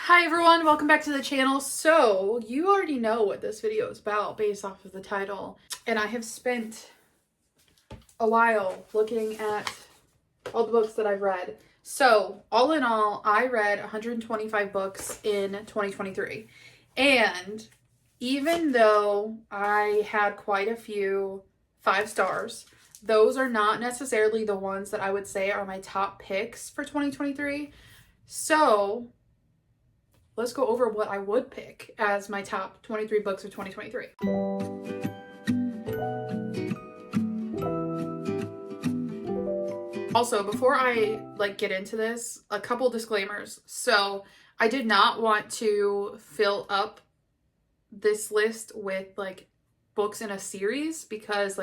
Hi everyone, welcome back to the channel. So, you already know what this video is about based off of the title. And I have spent a while looking at all the books that I've read. So, all in all, I read 125 books in 2023. And even though I had quite a few 5 stars, those are not necessarily the ones that I would say are my top picks for 2023. So, let's go over what I would pick as my top 23 books of 2023. Also, before I get into this, a couple disclaimers. So, I did not want to fill up this list with books in a series because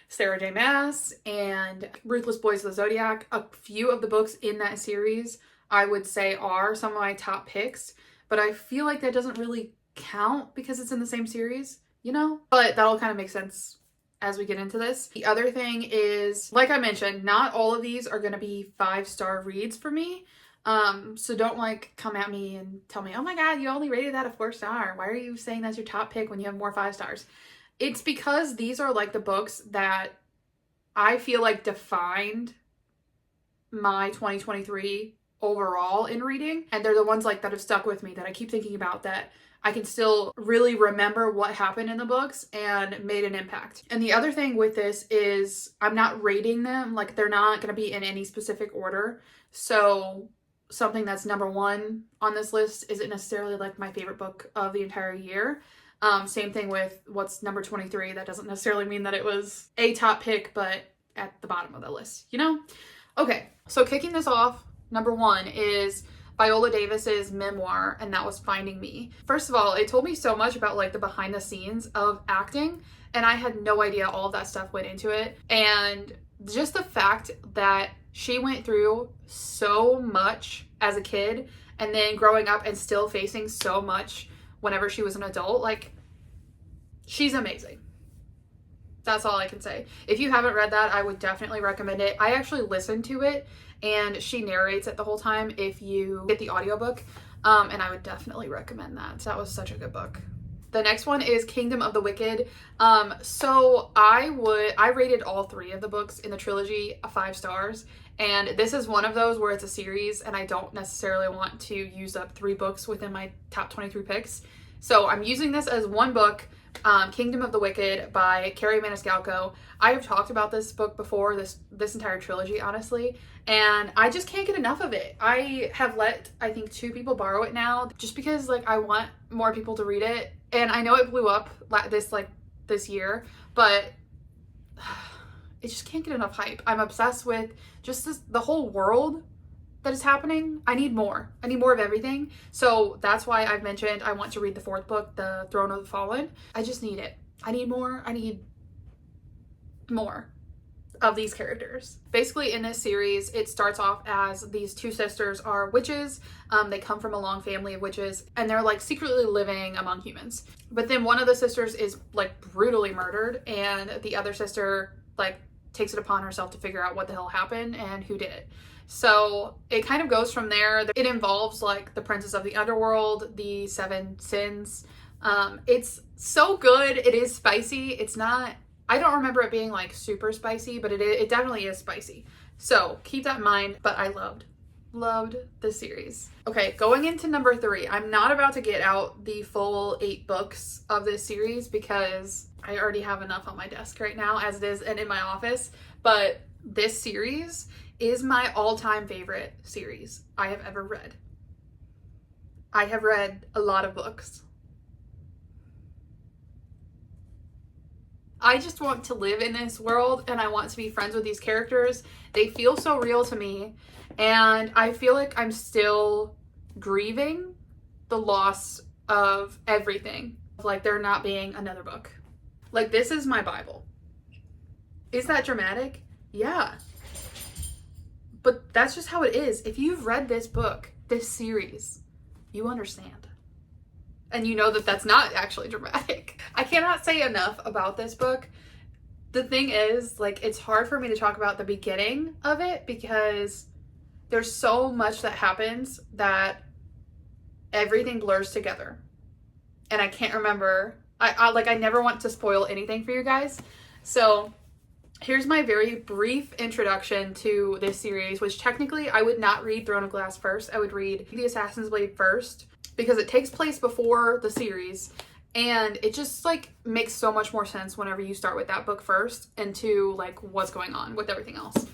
Sarah J. Maas and Ruthless Boys of the Zodiac, a few of the books in that series I would say are some of my top picks. But I feel like that doesn't really count because it's in the same series, you know? But that'll kind of make sense as we get into this. The other thing is, like I mentioned, not all of these are going to be 5-star reads for me. So don't come at me and tell me, oh my God, you only rated that a 4-star. Why are you saying that's your top pick when you have more 5 stars? It's because these are the books that I feel like defined my 2023 overall in reading, and they're the ones that have stuck with me, that I keep thinking about, that I can still really remember what happened in the books and made an impact. And the other thing with this is I'm not rating them, they're not going to be in any specific order. So something that's number 1 on this list isn't necessarily my favorite book of the entire year. Same thing with what's number 23. That doesn't necessarily mean that it was a top pick, but at the bottom of the list, you know? Okay, so kicking this off, number 1 is Viola Davis's memoir, and that was Finding Me. First of all, it told me so much about the behind the scenes of acting, and I had no idea all of that stuff went into it. And just the fact that she went through so much as a kid and then growing up and still facing so much whenever she was an adult, she's amazing. That's all I can say. If you haven't read that, I would definitely recommend it. I actually listened to it, and she narrates it the whole time if you get the audiobook, and I would definitely recommend that. That was such a good book. The next one is Kingdom of the Wicked. So I rated all 3 of the books in the trilogy 5 stars, and this is one of those where it's a series, and I don't necessarily want to use up 3 books within my top 23 picks. So I'm using this as one book, Kingdom of the Wicked by Carrie Maniscalco. I have talked about this book before, this entire trilogy, honestly, and I just can't get enough of it. I have let, I think, 2 people borrow it now, just because I want more people to read it. And I know it blew up this year, but it just can't get enough hype. I'm obsessed with just the whole world that is happening. I need more. I need more of everything. So that's why I've mentioned I want to read the 4th book, The Throne of the Fallen. I just need it. I need more. I need more of these characters. Basically, in this series, it starts off as these 2 sisters are witches. They come from a long family of witches, and they're secretly living among humans. But then one of the sisters is brutally murdered, and the other sister takes it upon herself to figure out what the hell happened and who did it. So it kind of goes from there. It involves the Princess of the Underworld, the 7 sins. It's so good. It is spicy. It's not, I don't remember it being super spicy, but it definitely is spicy. So keep that in mind. But I loved this series. Okay, going into number 3. I'm not about to get out the full 8 books of this series because I already have enough on my desk right now as it is and in my office. But this series is my all-time favorite series I have ever read. I have read a lot of books. I just want to live in this world, and I want to be friends with these characters. They feel so real to me, and I feel like I'm still grieving the loss of everything. There not being another book. This is my Bible. Is that dramatic? Yeah. But that's just how it is. If you've read this book, this series, you understand. And you know that that's not actually dramatic. I cannot say enough about this book. The thing is, it's hard for me to talk about the beginning of it because there's so much that happens that everything blurs together. And I can't remember. I never want to spoil anything for you guys. So here's my very brief introduction to this series, which technically I would not read Throne of Glass first. I would read The Assassin's Blade first because it takes place before the series, and it just like makes so much more sense whenever you start with that book first into like what's going on with everything else.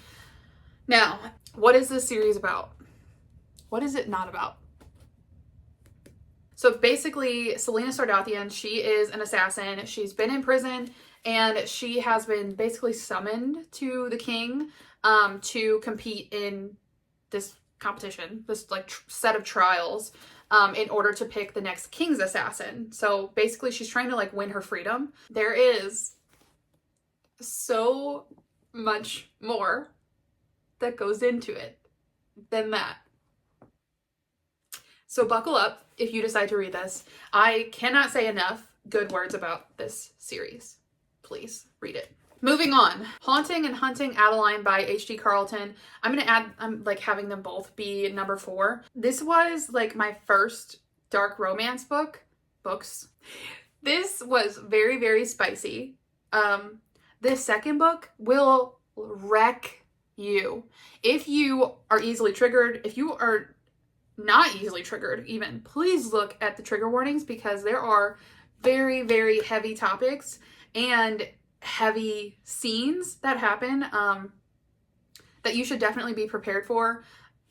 Now, what is this series about? What is it not about? So basically, Selena Sardathian, she is an assassin. She's been in prison, and she has been basically summoned to the king to compete in this competition, this like set of trials, in order to pick the next king's assassin. So basically, she's trying to like win her freedom. There is so much more that goes into it than that. So buckle up if you decide to read this. I cannot say enough good words about this series. Please read it. Moving on. Haunting and Hunting Adeline by H.D. Carlton. I'm like having them both be number 4. This was like my first dark romance books. This was very, very spicy. This second book will wreck you. If you are easily triggered, if you are not easily triggered even, please look at the trigger warnings because there are very, very heavy topics and heavy scenes that happen that you should definitely be prepared for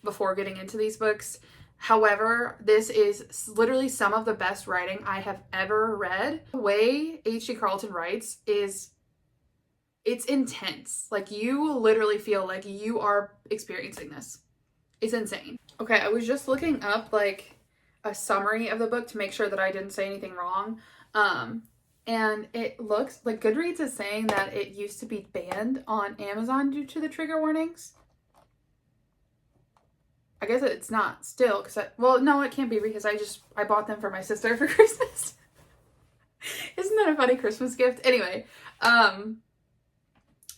before getting into these books. However, this is literally some of the best writing I have ever read. The way H.D. Carlton writes it's intense. Like you literally feel like you are experiencing this. It's insane. Okay, I was just looking up like a summary of the book to make sure that I didn't say anything wrong. And it looks like Goodreads is saying that it used to be banned on Amazon due to the trigger warnings. I guess it's not still because well, no, it can't be because I bought them for my sister for Christmas. Isn't that a funny Christmas gift? Anyway,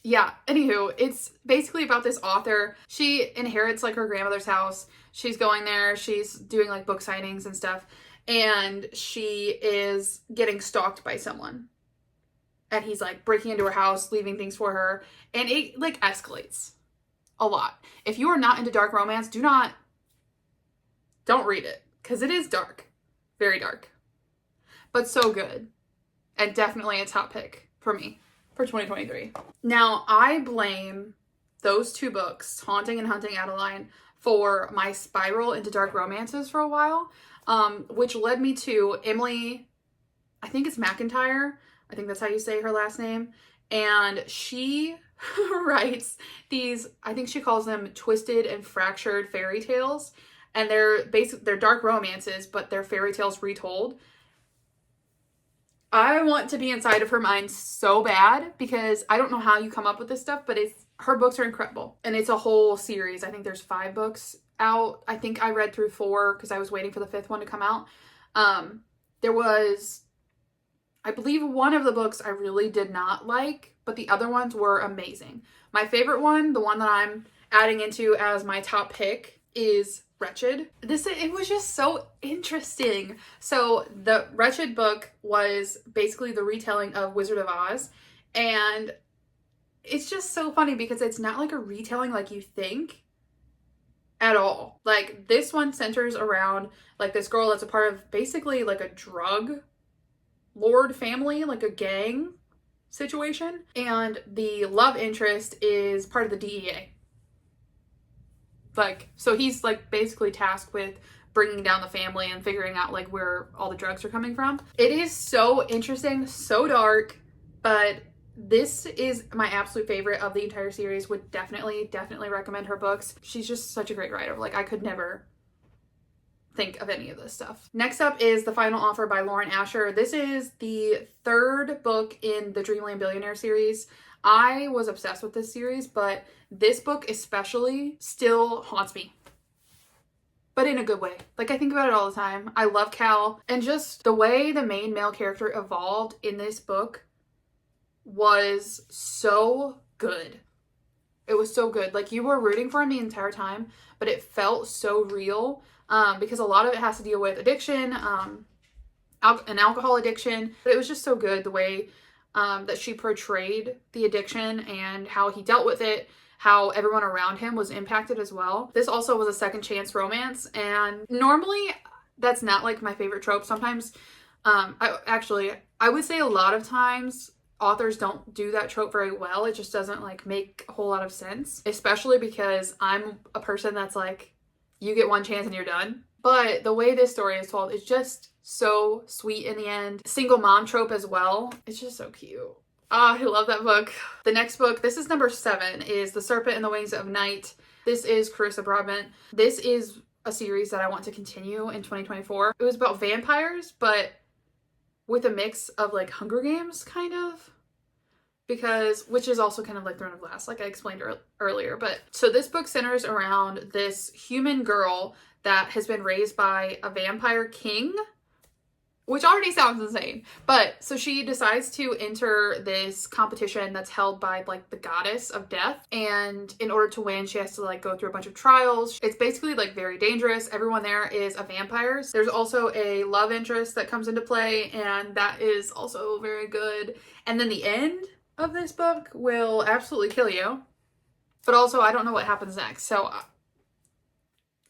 yeah, anywho, it's basically about this author. She inherits like her grandmother's house. She's going there. She's doing like book signings and stuff. And she is getting stalked by someone. And he's like breaking into her house, leaving things for her. And it like escalates a lot. If you are not into dark romance, don't read it. Because it is dark. Very dark. But so good. And definitely a top pick for me for 2023. Now, I blame those 2 books, Haunting and Hunting Adeline, for my spiral into dark romances for a while, which led me to Emily, I think it's McIntyre. I think that's how you say her last name. And she writes these, I think she calls them twisted and fractured fairy tales. And they're dark romances, but they're fairy tales retold. I want to be inside of her mind so bad because I don't know how you come up with this stuff, but her books are incredible. And it's a whole series. I think there's 5 books out. I think I read through 4 because I was waiting for the 5th one to come out. There was, I believe one of the books I really did not like, but the other ones were amazing. My favorite one, the one that I'm adding into as my top pick, is Wretched. It was just so interesting. So the Wretched book was basically the retelling of Wizard of Oz, and it's just so funny because it's not like a retelling like you think at all. Like this one centers around like this girl that's a part of basically like a drug lord family, like a gang situation, and the love interest is part of the DEA. Like, so he's like basically tasked with bringing down the family and figuring out like where all the drugs are coming from. It is so interesting, so dark, but this is my absolute favorite of the entire series. Would definitely recommend her books. She's just such a great writer. Like I could never think of any of this stuff. Next up is The Final Offer by Lauren Asher. This is the 3rd book in the Dreamland Billionaire series. I was obsessed with this series, but this book especially still haunts me. But in a good way. Like I think about it all the time. I love Cal, and just the way the main male character evolved in this book was so good. It was so good. Like you were rooting for him the entire time, but it felt so real. because a lot of it has to deal with addiction, an alcohol addiction. But it was just so good the way that she portrayed the addiction and how he dealt with it, how everyone around him was impacted as well. This also was a second chance romance, and normally that's not like my favorite trope. Sometimes, I would say a lot of times authors don't do that trope very well. It just doesn't like make a whole lot of sense, especially because I'm a person that's like, you get one chance and you're done. But the way this story is told is just so sweet in the end. Single mom trope as well. It's just so cute. Ah, I love that book. The next book, this is number 7, is The Serpent and the Wings of Night. This is Carissa Broadbent. This is a series that I want to continue in 2024. It was about vampires, but with a mix of like Hunger Games, kind of. Which is also kind of like Throne of Glass, like I explained earlier. But so this book centers around this human girl that has been raised by a vampire king, which already sounds insane. But so she decides to enter this competition that's held by like the goddess of death. And in order to win, she has to like go through a bunch of trials. It's basically like very dangerous. Everyone there is a vampire. There's also a love interest that comes into play, and that is also very good. And then the end of this book will absolutely kill you. But also, I don't know what happens next.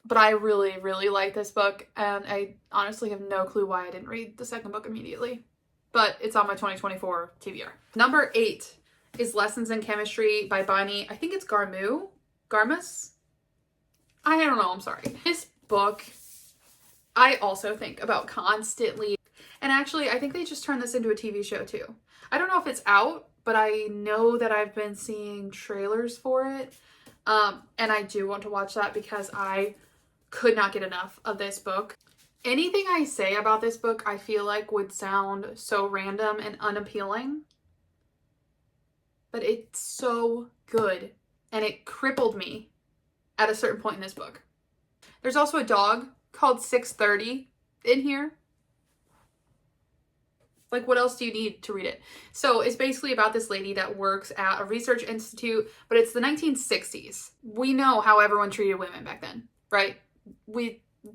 But I really, really like this book, and I honestly have no clue why I didn't read the second book immediately. But it's on my 2024 TBR. Number 8 is Lessons in Chemistry by Bonnie. I think it's Garmus? I don't know, I'm sorry. This book, I also think about constantly. And actually, I think they just turned this into a TV show too. I don't know if it's out, but I know that I've been seeing trailers for it. And I do want to watch that because I could not get enough of this book. Anything I say about this book, I feel like would sound so random and unappealing. But it's so good. And it crippled me at a certain point in this book. There's also a dog called 630 in here. Like, what else do you need to read it? So it's basically about this lady that works at a research institute, but it's the 1960s. We know how everyone treated women back then, right?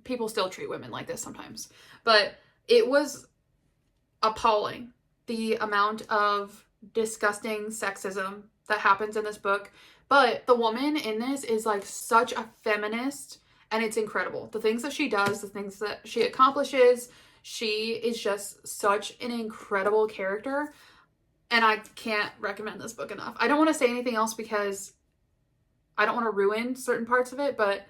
People still treat women like this sometimes. But it was appalling, the amount of disgusting sexism that happens in this book. But the woman in this is like such a feminist, and it's incredible. The things that she does, the things that she accomplishes, she is just such an incredible character, and I can't recommend this book enough. I don't want to say anything else because I don't want to ruin certain parts of it, but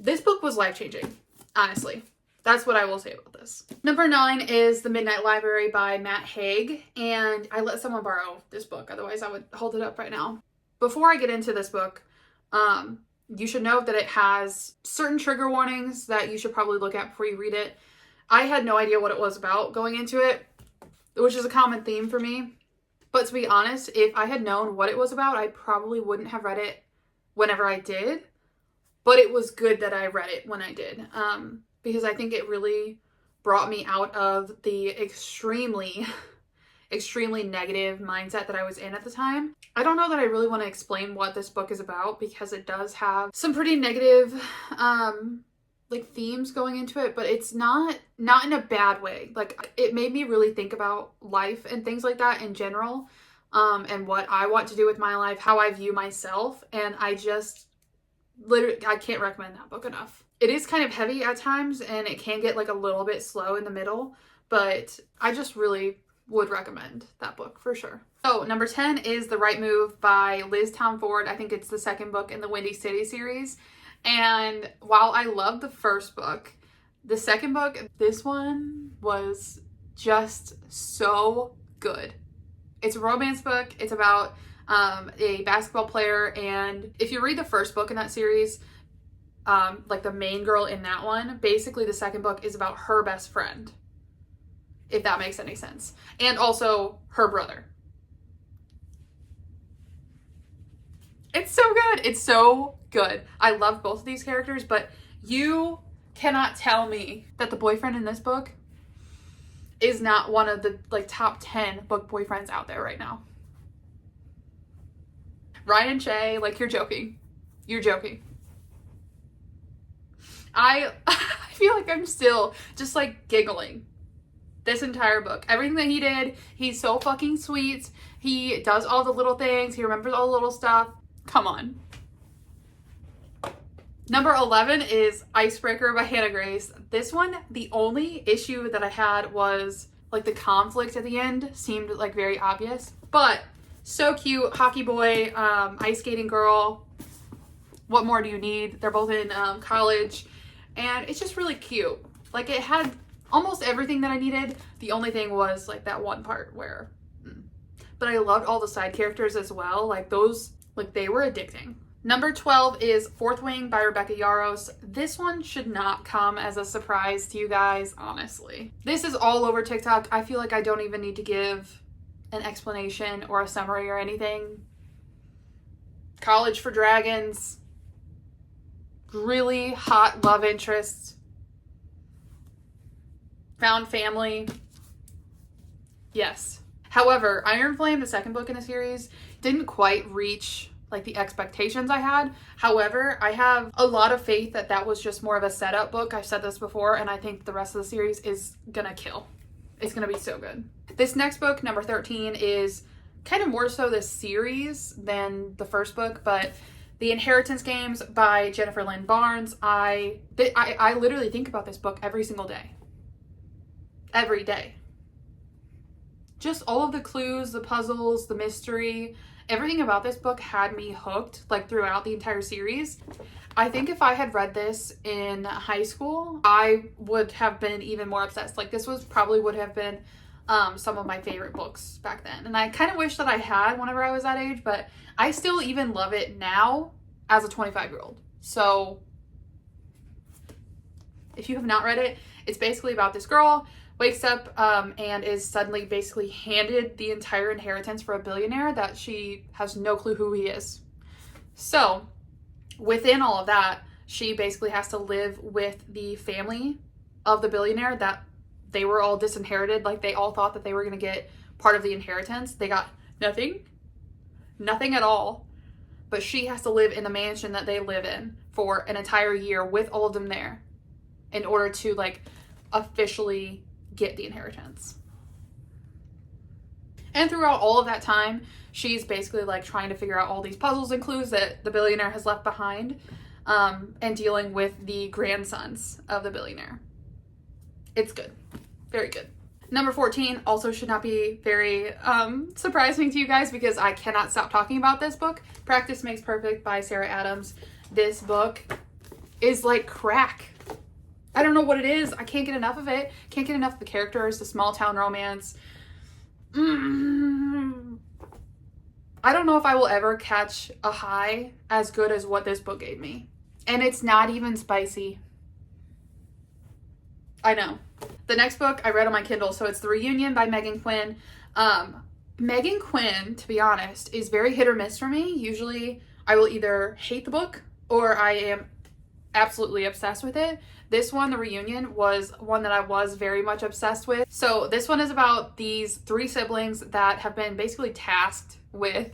this book was life-changing, honestly. That's what I will say about this. Number 9 is The Midnight Library by Matt Haig, and I let someone borrow this book, otherwise I would hold it up right now. Before I get into this book, you should know that it has certain trigger warnings that you should probably look at before you read it. I had no idea what it was about going into it, which is a common theme for me. But to be honest, if I had known what it was about, I probably wouldn't have read it whenever I did. But it was good that I read it when I did, because I think it really brought me out of the extremely, extremely negative mindset that I was in at the time. I don't know that I really want to explain what this book is about because it does have some pretty negative like themes going into it, but it's not in a bad way. Like, it made me really think about life and things like that in general, and what I want to do with my life, how I view myself, and I just literally, I can't recommend that book enough. It is kind of heavy at times, and it can get like a little bit slow in the middle, but I just really would recommend that book for sure. So number 10 is The Right Move by Liz Townford. I think it's the second book in the Windy City series. And while I love the first book, the second book, this one was just so good. It's a romance book. It's about a basketball player, and if you read the first book in that series, like the main girl in that one, basically the second book is about her best friend, if that makes any sense, and also her brother. It's so good. It's so good. I love both of these characters, but you cannot tell me that the boyfriend in this book is not one of the like top 10 book boyfriends out there right now. Ryan Shay, like, you're joking. You're joking. I feel like I'm still just like giggling this entire book. Everything that he did, he's so fucking sweet. He does all the little things. He remembers all the little stuff. Come on. Number 11 is Icebreaker by Hannah Grace. This one, the only issue that I had was like the conflict at the end seemed like very obvious, but so cute. Hockey boy, ice skating girl. What more do you need? They're both in college, and it's just really cute. Like, it had almost everything that I needed. The only thing was like that one part where, but I loved all the side characters as well. Like those, like they were addicting. Number 12 is Fourth Wing by Rebecca Yarros. This one should not come as a surprise to you guys, honestly. This is all over TikTok. I feel like I don't even need to give an explanation or a summary or anything. College for dragons. Really hot love interest. Found family. Yes. However, Iron Flame, the second book in the series, didn't quite reach like the expectations I had. However, I have a lot of faith that that was just more of a setup book. I've said this before, and I think the rest of the series is gonna kill. It's gonna be so good. This next book, number 13, is kind of more so the series than the first book, but The Inheritance Games by Jennifer Lynn Barnes. I literally think about this book every single day. Every day. Just all of the clues, the puzzles, the mystery, everything about this book had me hooked, like throughout the entire series. I think if I had read this in high school, I would have been even more obsessed. Like, this was probably would have been some of my favorite books back then. And I kind of wish that I had whenever I was that age, but I still even love it now as a 25-year-old. So if you have not read it, it's basically about this girl wakes up and is suddenly basically handed the entire inheritance for a billionaire that she has no clue who he is. So within all of that, she basically has to live with the family of the billionaire that they were all disinherited. Like, they all thought that they were going to get part of the inheritance. They got nothing at all. But she has to live in the mansion that they live in for an entire year with all of them there in order to like officially get the inheritance. And throughout all of that time, she's basically like trying to figure out all these puzzles and clues that the billionaire has left behind, and dealing with the grandsons of the billionaire. It's good. Very good. Number 14 also should not be very surprising to you guys because I cannot stop talking about this book. Practice Makes Perfect by Sarah Adams. This book is like crack. I don't know what it is. I can't get enough of it. Can't get enough of the characters, the small town romance. I don't know if I will ever catch a high as good as what this book gave me. And it's not even spicy. I know. The next book I read on my Kindle, so it's The Reunion by Megan Quinn. Megan Quinn, to be honest, is very hit or miss for me. Usually I will either hate the book or I am absolutely obsessed with it. This one, The Reunion, was one that I was very much obsessed with. So this one is about these 3 siblings that have been basically tasked with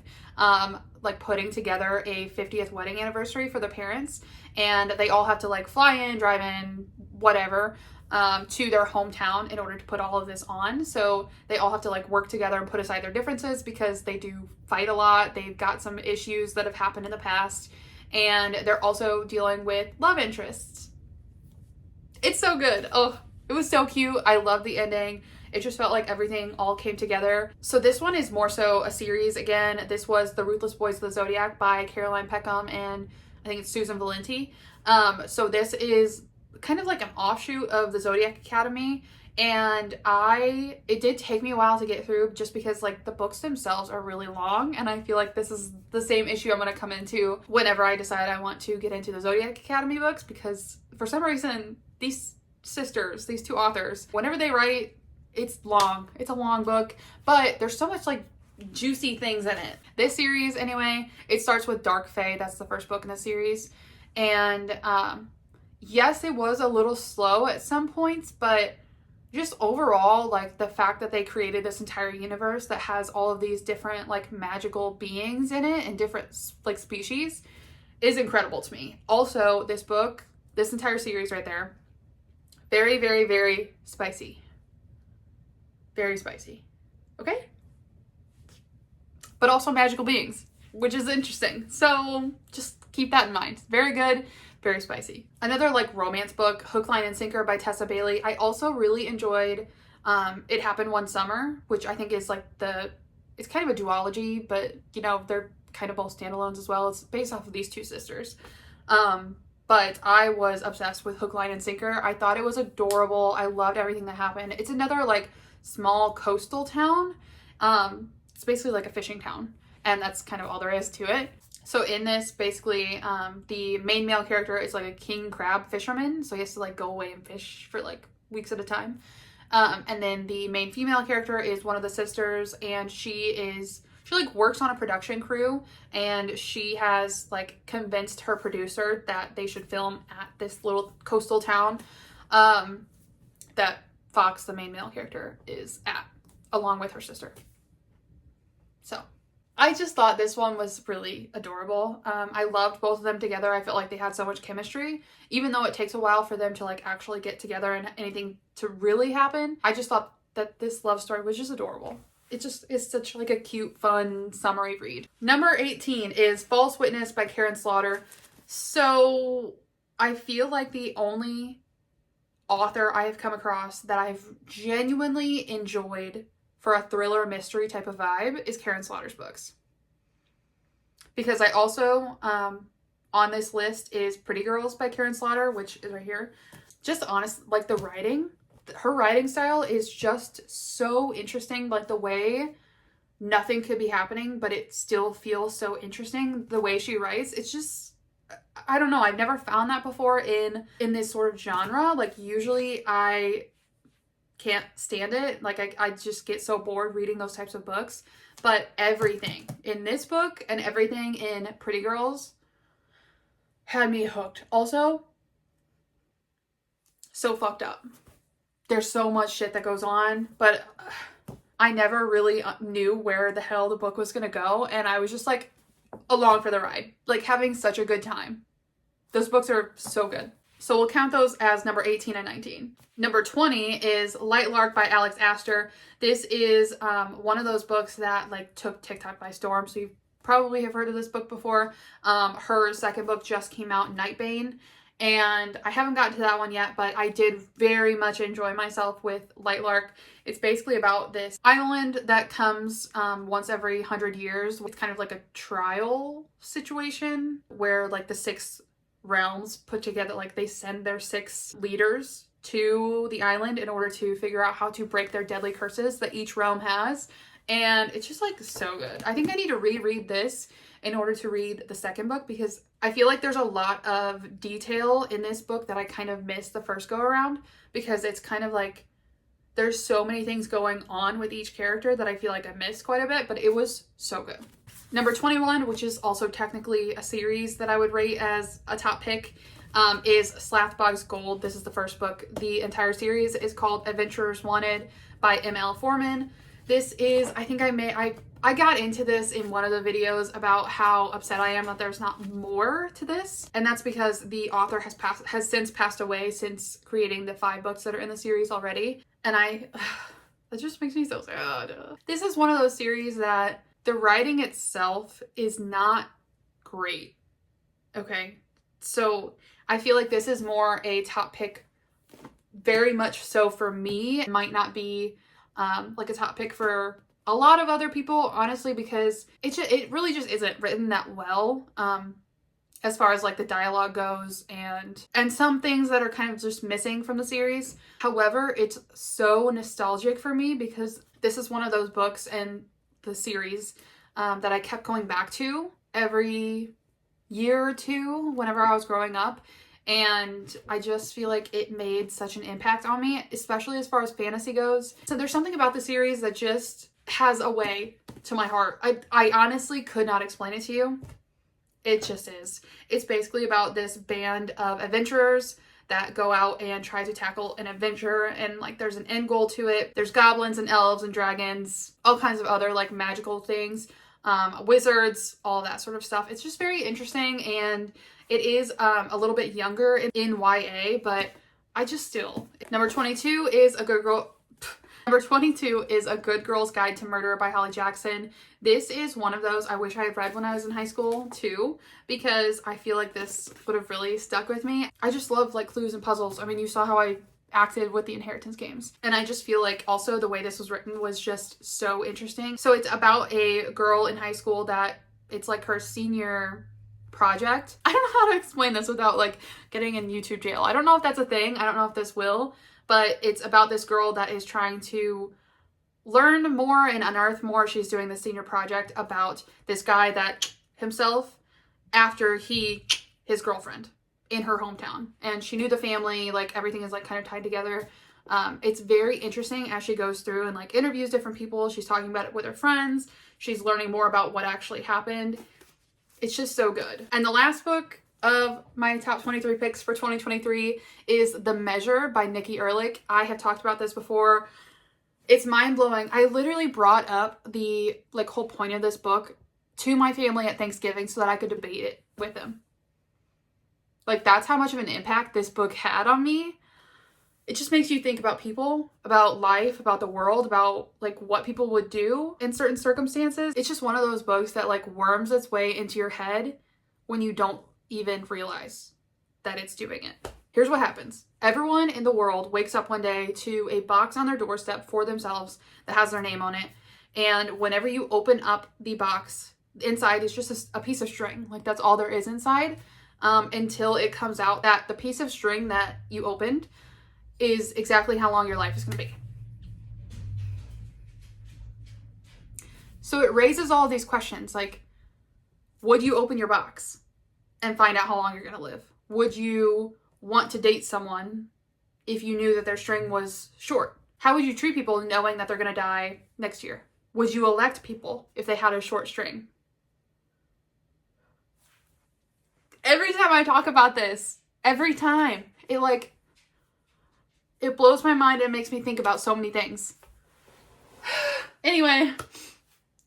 like putting together a 50th wedding anniversary for their parents, and they all have to like fly in, drive in, whatever, to their hometown in order to put all of this on. So they all have to like work together and put aside their differences because they do fight a lot. They've got some issues that have happened in the past, and they're also dealing with love interests. It's so good. Oh, it was so cute. I love the ending. It just felt like everything all came together. So this one is more so a series. Again, this was The Ruthless Boys of the Zodiac by Caroline Peckham and I think it's Susan Valenti. So this is kind of like an offshoot of the Zodiac Academy, and it did take me a while to get through just because like the books themselves are really long, and I feel like this is the same issue I'm going to come into whenever I decide I want to get into the Zodiac Academy books, because for some reason these sisters, these 2 authors, whenever they write, it's long. It's a long book, but there's so much like juicy things in it. This series anyway, it starts with Dark Fae. That's the first book in the series, and yes, it was a little slow at some points, but just overall, like the fact that they created this entire universe that has all of these different like magical beings in it and different like species is incredible to me. Also, this book, This entire series right there. Very, very, very spicy. Very spicy. Okay? But also magical beings, which is interesting. So just keep that in mind. Very good, very spicy. Another like romance book, Hookline and Sinker by Tessa Bailey. I also really enjoyed It Happened One Summer, which I think is like it's kind of a duology, but you know, they're kind of both standalones as well. It's based off of these two sisters. But I was obsessed with Hookline and Sinker. I thought it was adorable. I loved everything that happened. It's another like small coastal town. It's basically like a fishing town, and that's kind of all there is to it. So in this, basically, the main male character is like a king crab fisherman, so he has to like go away and fish for like weeks at a time. And then the main female character is one of the sisters, and she like works on a production crew, and she has like convinced her producer that they should film at this little coastal town that Fox, the main male character, is at, along with her sister. So I just thought this one was really adorable. I loved both of them together. I felt like they had so much chemistry, even though it takes a while for them to like actually get together and anything to really happen. I just thought that this love story was just adorable. It just is such like a cute, fun summary read. Number 18 is False Witness by Karen Slaughter. So I feel like the only author I have come across that I've genuinely enjoyed for a thriller mystery type of vibe is Karen Slaughter's books. Because I also, on this list is Pretty Girls by Karen Slaughter, which is right here. Just honest, like the writing, her writing style is just so interesting. Like the way nothing could be happening, but it still feels so interesting. The way she writes, it's just, I don't know. I've never found that before in this sort of genre. Like usually I can't stand it. Like I just get so bored reading those types of books. But everything in this book and everything in Pretty Girls had me hooked. Also, so fucked up. There's so much shit that goes on, but I never really knew where the hell the book was gonna go, and I was just like along for the ride, like having such a good time. Those books are so good. So we'll count those as number 18 and 19. Number 20 is Light Lark by Alex Astor. This is one of those books that like took TikTok by storm. So you probably have heard of this book before. Her second book just came out, Nightbane. And I haven't gotten to that one yet, but I did very much enjoy myself with Light Lark. It's basically about this island that comes once every 100 years. It's kind of like a trial situation where like the 6 realms put together, like they send their 6 leaders to the island in order to figure out how to break their deadly curses that each realm has. And it's just like so good. I think I need to reread this in order to read the second book, because I feel like there's a lot of detail in this book that I kind of missed the first go around, because it's kind of like there's so many things going on with each character that I feel like I missed quite a bit, but it was so good. Number 21, which is also technically a series that I would rate as a top pick, is Slathbog's Gold. This is the first book. The entire series is called Adventurers Wanted by M.L. Foreman. This is, I think I got into this in one of the videos about how upset I am that there's not more to this. And that's because the author has since passed away since creating the 5 books that are in the series already. And that just makes me so sad. This is one of those series that the writing itself is not great. Okay. So I feel like this is more a top pick, very much so for me. It might not be like a top pick for a lot of other people, honestly, because it really just isn't written that well as far as like the dialogue goes, and some things that are kind of just missing from the series. However, it's so nostalgic for me because this is one of those books and the series that I kept going back to every year or two whenever I was growing up. And I just feel like it made such an impact on me, especially as far as fantasy goes. So there's something about the series that just has a way to my heart. I honestly could not explain it to you. It just is. It's basically about this band of adventurers that go out and try to tackle an adventure, and like there's an end goal to it. There's goblins and elves and dragons, all kinds of other like magical things, wizards, all that sort of stuff. It's just very interesting, and It is a little bit younger in YA, but I just still. Number 22 is A Good Girl. Number 22 is A Good Girl's Guide to Murder by Holly Jackson. This is one of those I wish I had read when I was in high school too, because I feel like this would have really stuck with me. I just love like clues and puzzles. I mean, you saw how I acted with the inheritance games. And I just feel like also the way this was written was just so interesting. So it's about a girl in high school that it's like her senior project. I don't know how to explain this without like getting in YouTube jail. I don't know if that's a thing. I don't know if this will, but it's about this girl that is trying to learn more and unearth more. She's doing the senior project about this guy that himself after his girlfriend in her hometown, and she knew the family, like everything is like kind of tied together. It's very interesting as she goes through and like interviews different people. She's talking about it with her friends. She's learning more about what actually happened. It's just so good. And the last book of my top 23 picks for 2023 is The Measure by Nikki Erlich. I have talked about this before. It's mind-blowing. I literally brought up the like whole point of this book to my family at Thanksgiving so that I could debate it with them. Like, that's how much of an impact this book had on me. It just makes you think about people, about life, about the world, about like what people would do in certain circumstances. It's just one of those books that like worms its way into your head when you don't even realize that it's doing it. Here's what happens. Everyone in the world wakes up one day to a box on their doorstep for themselves that has their name on it. And whenever you open up the box, inside is just a piece of string. Like, that's all there is inside, until it comes out that the piece of string that you opened is exactly how long your life is going to be. So it raises all these questions, like, would you open your box and find out how long you're going to live? Would you want to date someone if you knew that their string was short? How would you treat people knowing that they're going to die next year? Would you elect people if they had a short string? Every time I talk about this, every time, it blows my mind and makes me think about so many things. Anyway,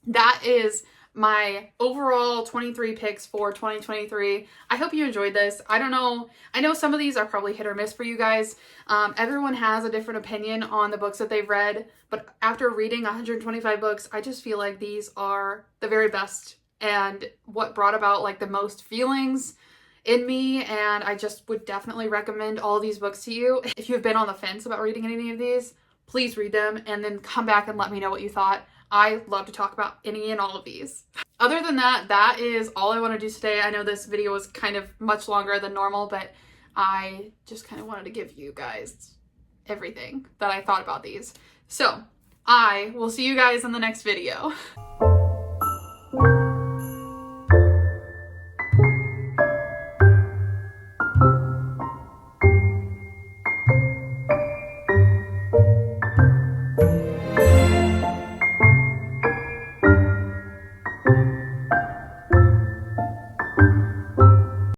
that is my overall 23 picks for 2023. I hope you enjoyed this. I don't know. I know some of these are probably hit or miss for you guys. Everyone has a different opinion on the books that they've read, but after reading 125 books, I just feel like these are the very best and what brought about like the most feelings in me, and I just would definitely recommend all of these books to you. If you've been on the fence about reading any of these, please read them and then come back and let me know what you thought. I love to talk about any and all of these. Other than that, that is all I want to do today. I know this video was kind of much longer than normal, but I just kind of wanted to give you guys everything that I thought about these. So I will see you guys in the next video.